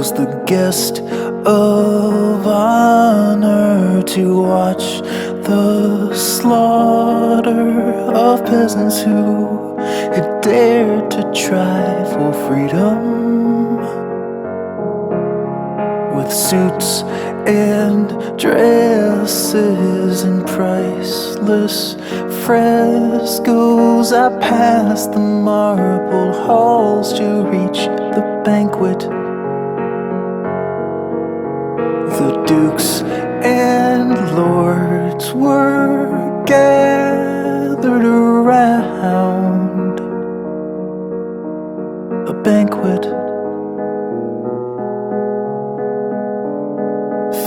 was the guest of honor to watch the slaughter of peasants who had dared to try for freedom. With suits and dresses and priceless frescoes, I passed the marble halls to reach the banquet. The dukes and lords were gathered around a banquet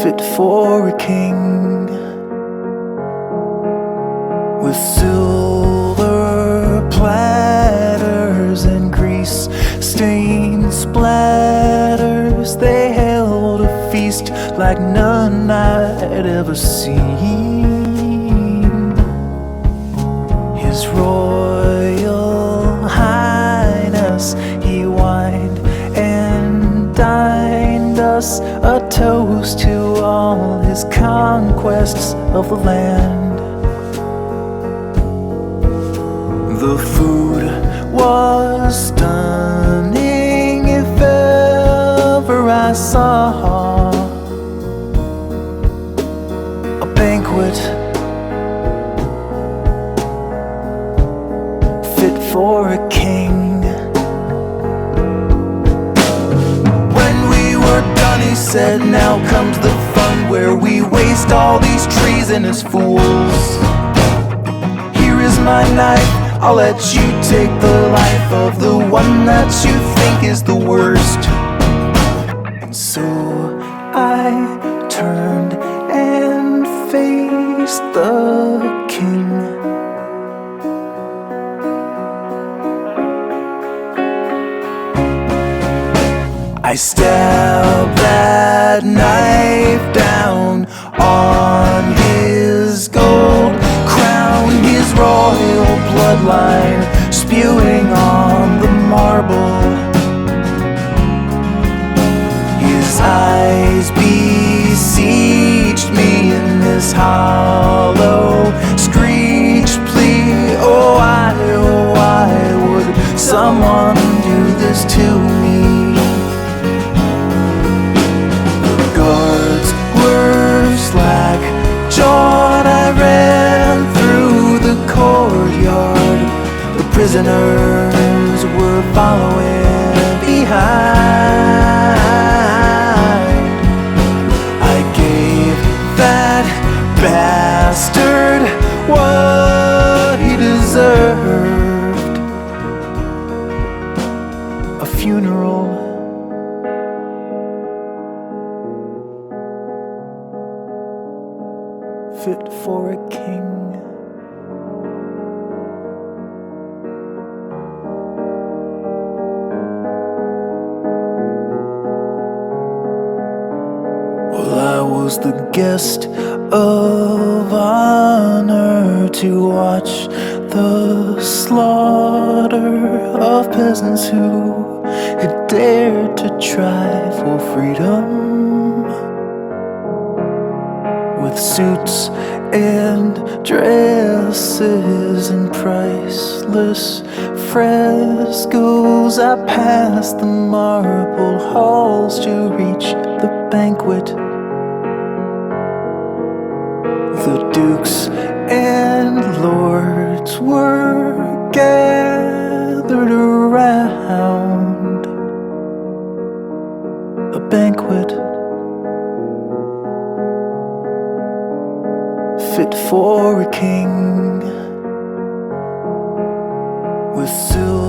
fit for a king, with silver platters and grease-stained splatters. They held a feast like none I'd ever seen. His Royal Highness, he wined and dined us a toast to all his conquests of the land. The food was stunning if ever I saw a banquet fit for a king. When we were done, he said, now comes the fun, where we waste all these treasonous fools. Here is my knife, I'll let you take the life of the one that you think is the worst. And so I turned and faced the king. I stabbed that knife down on his gold crown, his royal bloodline spewing on the marble. His eyes beseeched me in this hollow screech plea. Oh, why would someone do this to me? The guards were slack-jawed. I ran through the courtyard. The prisoners were following behind. I gave that bastard what he deserved: a funeral. Fit for a king. Well, I was the guest of honor to watch the slaughter of peasants who had dared to try for freedom. With suits and dresses and priceless frescoes, I passed the marble halls to reach the banquet. The dukes and lords were gathered around a banquet fit for a king, with silver